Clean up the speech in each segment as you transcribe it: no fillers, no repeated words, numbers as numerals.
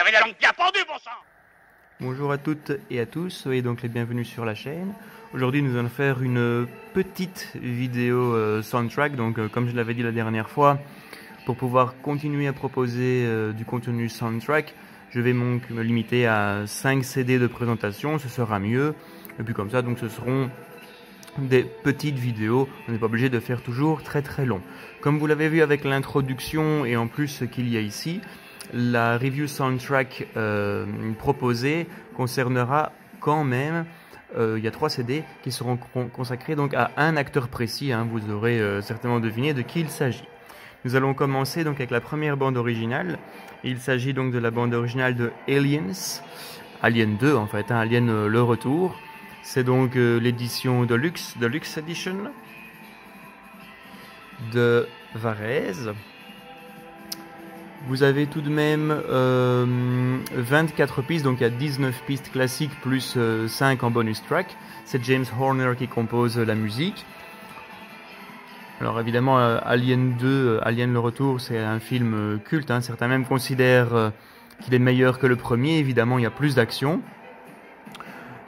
avez la langue bien pendue, bon sang! Bonjour à toutes et à tous, soyez donc les bienvenus sur la chaîne. Aujourd'hui nous allons faire une petite vidéo soundtrack, donc comme je l'avais dit la dernière fois, pour pouvoir continuer à proposer du contenu soundtrack, je vais donc me limiter à 5 CD de présentation, ce sera mieux. Et puis comme ça, donc ce seront des petites vidéos, on n'est pas obligé de faire toujours très long. Comme vous l'avez vu avec l'introduction et en plus ce qu'il y a ici, la review soundtrack proposée concernera quand même, il y a 3 CD qui seront consacrés donc à un acteur précis, hein, vous aurez certainement deviné de qui il s'agit. Nous allons commencer donc avec la première bande originale. Il s'agit donc de la bande originale de Aliens, Alien 2 en fait, hein, Alien le retour. C'est donc l'édition Deluxe Edition de Varese. Vous avez tout de même 24 pistes, donc il y a 19 pistes classiques plus 5 en bonus track. C'est James Horner qui compose la musique. Alors évidemment, Alien 2, Alien le retour, c'est un film culte, hein. Certains même considèrent qu'il est meilleur que le premier. Évidemment, il y a plus d'action.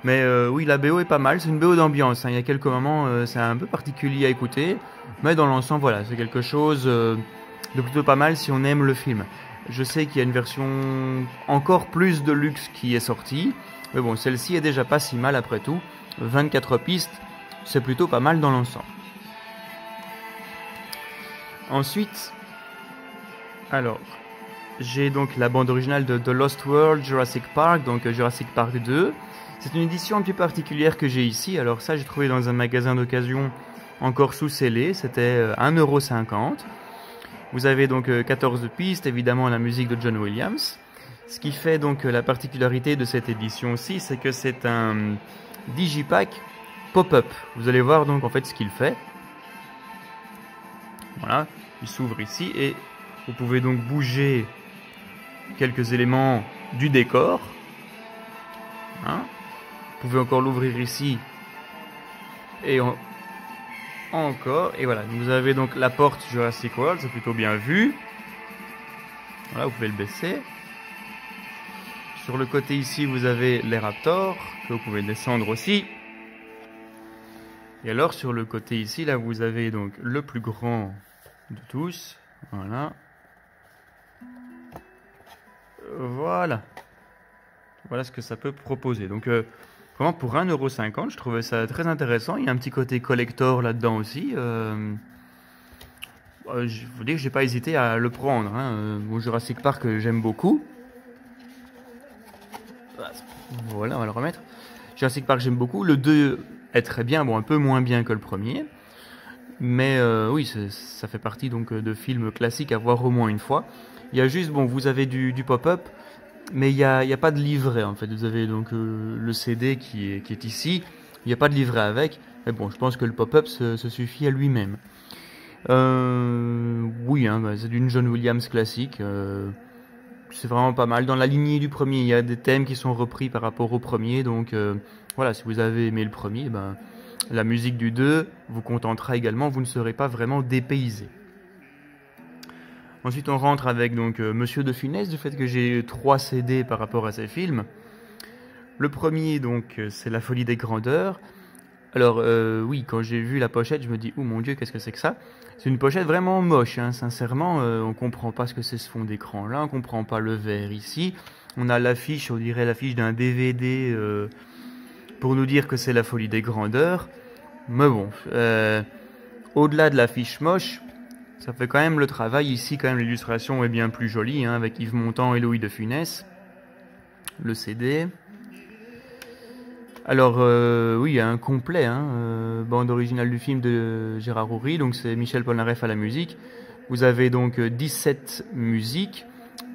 Mais oui, la BO est pas mal, c'est une BO d'ambiance, hein. Il y a quelques moments, c'est un peu particulier à écouter. Mais dans l'ensemble, voilà, c'est quelque chose de plutôt pas mal si on aime le film. Je sais qu'il y a une version encore plus de luxe qui est sortie. Mais bon, celle-ci est déjà pas si mal après tout. 24 pistes, c'est plutôt pas mal dans l'ensemble. Ensuite, alors, j'ai donc la bande originale de The Lost World Jurassic Park, donc Jurassic Park 2. C'est une édition un petit peu particulière que j'ai ici. Alors ça, j'ai trouvé dans un magasin d'occasion encore sous scellé. C'était 1,50 €. Vous avez donc 14 pistes, évidemment la musique de John Williams. Ce qui fait donc la particularité de cette édition-ci, c'est que c'est un digipack pop-up. Vous allez voir donc en fait ce qu'il fait. Voilà, il s'ouvre ici et vous pouvez donc bouger quelques éléments du décor. Hein, vous pouvez encore l'ouvrir ici et encore. Et voilà, vous avez donc la porte Jurassic World, c'est plutôt bien vu. Voilà, vous pouvez le baisser. Sur le côté ici, vous avez les Raptors, que vous pouvez descendre aussi. Et alors sur le côté ici, là vous avez donc le plus grand de tous. Voilà. Voilà. Voilà ce que ça peut proposer. Donc vraiment pour 1,50 €, je trouvais ça très intéressant. Il y a un petit côté collector là-dedans aussi. Je vous dis que j'ai pas hésité à le prendre, hein. Mon Jurassic Park, j'aime beaucoup. Voilà, on va le remettre. Jurassic Park, j'aime beaucoup. Le 2 est très bien, bon, un peu moins bien que le premier. Mais oui, ça fait partie donc de films classiques à voir au moins une fois. Il y a juste, bon, vous avez du pop-up, mais il y a pas de livret en fait. Vous avez donc le CD qui est ici. Il n'y a pas de livret avec. Mais bon, je pense que le pop-up se suffit à lui-même. Oui, hein, bah, c'est d'une John Williams classique. C'est vraiment pas mal. Dans la lignée du premier, il y a des thèmes qui sont repris par rapport au premier. Donc voilà, si vous avez aimé le premier, ben, la musique du 2 vous contentera également. Vous ne serez pas vraiment dépaysé. Ensuite, on rentre avec donc Monsieur de Funès, du fait que j'ai 3 CD par rapport à ces films. Le premier, donc, c'est La Folie des Grandeurs. Alors, oui, quand j'ai vu la pochette, je me dis, oh mon Dieu, qu'est-ce que c'est que ça? C'est une pochette vraiment moche, hein, sincèrement. On comprend pas ce que c'est ce fond d'écran-là, on comprend pas le vert ici. On a l'affiche, on dirait l'affiche d'un DVD pour nous dire que c'est La Folie des Grandeurs. Mais bon, au-delà de l'affiche moche, ça fait quand même le travail. Ici, quand même, l'illustration est bien plus jolie, hein, avec Yves Montand et Louis de Funès. Le CD. Alors, oui, il y a un complet, hein, bande originale du film de Gérard Houry, donc c'est Michel Polnareff à la musique. Vous avez donc 17 musiques,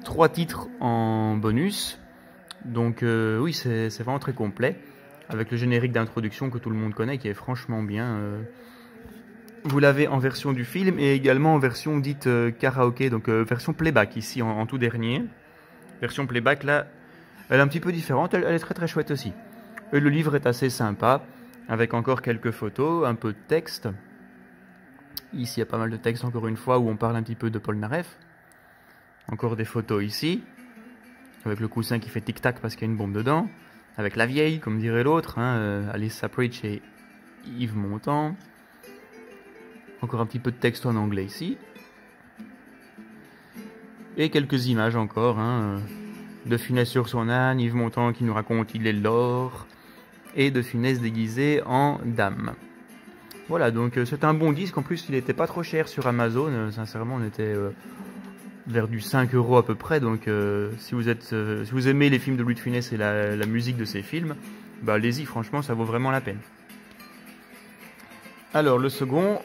3 titres en bonus. Donc, oui, c'est vraiment très complet, avec le générique d'introduction que tout le monde connaît, qui est franchement bien. Vous l'avez en version du film et également en version dite karaoké, donc version playback ici en tout dernier. Version playback là, elle est un petit peu différente, elle est très chouette aussi. Et le livre est assez sympa, avec encore quelques photos, un peu de texte. Ici il y a pas mal de texte encore une fois où on parle un petit peu de Polnareff. Encore des photos ici. avec le coussin qui fait tic-tac parce qu'il y a une bombe dedans, avec la vieille, comme dirait l'autre, hein, Alice Sapritch et Yves Montand. Encore un petit peu de texte en anglais ici. Et quelques images encore, hein, de Funès sur son âne, Yves Montand qui nous raconte il est l'or, et de Funès déguisé en dame. Voilà, donc c'est un bon disque, en plus il n'était pas trop cher sur Amazon, sincèrement on était vers du 5 € à peu près, donc si vous aimez les films de Louis de Funès et la musique de ces films, bah allez-y, franchement ça vaut vraiment la peine. Alors le second,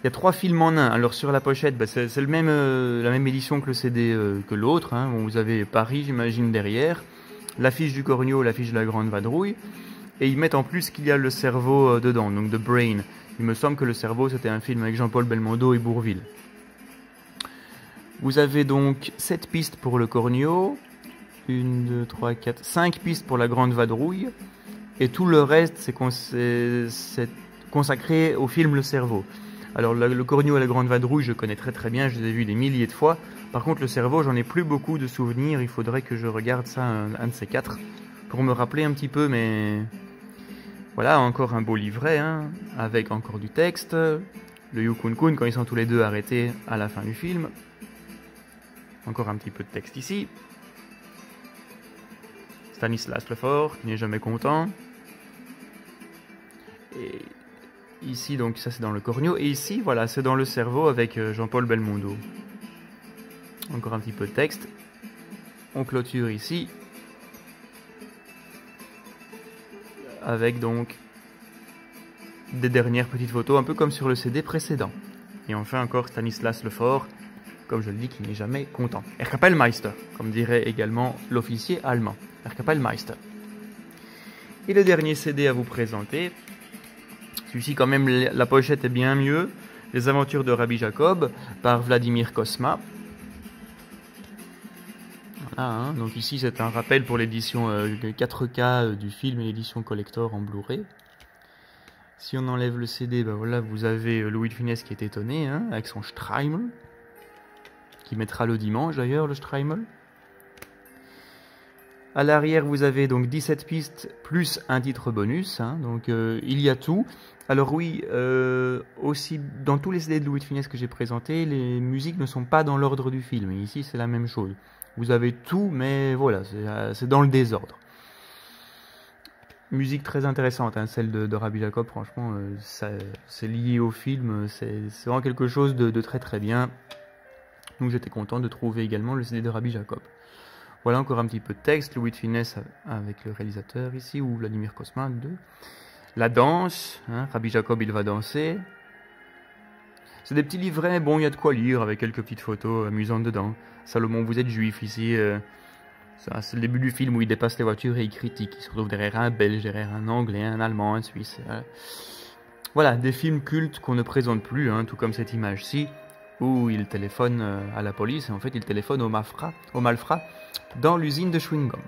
il y a 3 films en un. Alors sur la pochette, bah, c'est la même édition que le CD que l'autre, hein. Bon, vous avez Paris j'imagine derrière, l'affiche du Cornio, l'affiche de la Grande Vadrouille, et ils mettent en plus qu'il y a le cerveau dedans, donc The Brain. Il me semble que le cerveau c'était un film avec Jean-Paul Belmondo et Bourvil. Vous avez donc 7 pistes pour le Cornio, 1, 2, 3, 4, 5 pistes pour la Grande Vadrouille, et tout le reste c'est consacré au film Le Cerveau. Alors le Cornio et la Grande Vadrouille je connais très bien, je les ai vus des milliers de fois. Par contre le Cerveau j'en ai plus beaucoup de souvenirs, il faudrait que je regarde ça un de ces 4 pour me rappeler un petit peu, mais voilà, encore un beau livret, hein, avec encore du texte, le Yukun Kun quand ils sont tous les deux arrêtés à la fin du film. Encore un petit peu de texte ici. Stanislas Lefort qui n'est jamais content. Et ici, donc ça c'est dans le Cornio. Et ici, voilà, c'est dans le Cerveau avec Jean-Paul Belmondo. Encore un petit peu de texte. On clôture ici. Avec donc des dernières petites photos, un peu comme sur le CD précédent. Et enfin encore Stanislas Lefort, comme je le dis, qui n'est jamais content. Kapellmeister, comme dirait également l'officier allemand. Kapellmeister. Et le dernier CD à vous présenter, celui-ci quand même, la pochette est bien mieux, Les aventures de Rabbi Jacob, par Vladimir Kosma. Voilà, hein, donc ici c'est un rappel pour l'édition 4K du film et l'édition collector en Blu-ray. Si on enlève le CD, ben voilà, vous avez Louis de Funès qui est étonné, hein, avec son Streimel, qui mettra le dimanche d'ailleurs, le Streimel. À l'arrière, vous avez donc 17 pistes plus un titre bonus, hein, donc il y a tout. Alors oui, aussi dans tous les CD de Louis de Funès que j'ai présentés, les musiques ne sont pas dans l'ordre du film. Et ici, c'est la même chose. Vous avez tout, mais voilà, c'est dans le désordre. Musique très intéressante, hein, celle de Rabbi Jacob, franchement, c'est lié au film, c'est vraiment quelque chose de très bien. Donc j'étais content de trouver également le CD de Rabbi Jacob. Voilà encore un petit peu de texte, Louis de Funès avec le réalisateur ici, ou Vladimir Kosma, 2. La danse, hein, Rabbi Jacob il va danser. C'est des petits livrets, bon il y a de quoi lire avec quelques petites photos amusantes dedans. Salomon, vous êtes juif ici, c'est le début du film où il dépasse les voitures et il critique. Il se retrouve derrière un Belge, derrière un Anglais, un Allemand, un Suisse. Voilà, des films cultes qu'on ne présente plus, hein, tout comme cette image-ci, où il téléphone à la police, et en fait il téléphone au malfrat dans l'usine de chewing-gum.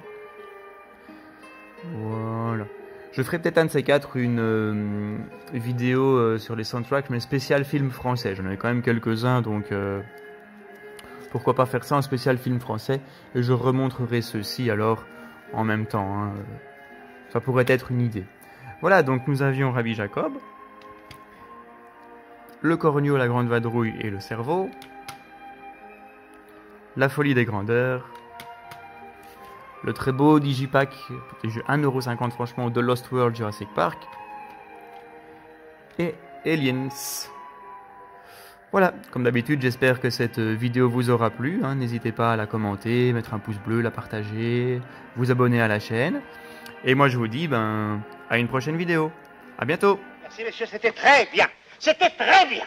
Voilà. Je ferai peut-être un de ces 4 une vidéo sur les soundtracks, mais spécial film français. J'en ai quand même quelques-uns, donc pourquoi pas faire ça en spécial film français. Et je remontrerai ceci alors en même temps. Hein. Ça pourrait être une idée. Voilà, donc nous avions Rabbi Jacob, le Cornio, la Grande Vadrouille et le Cerveau, la Folie des Grandeurs, le très beau Digipack, 1,50 € franchement, de Lost World Jurassic Park, et Aliens. Voilà, comme d'habitude, j'espère que cette vidéo vous aura plu. Hein. N'hésitez pas à la commenter, mettre un pouce bleu, la partager, vous abonner à la chaîne. Et moi je vous dis à une prochaine vidéo. À bientôt. Merci messieurs, c'était très bien. C'était très bien.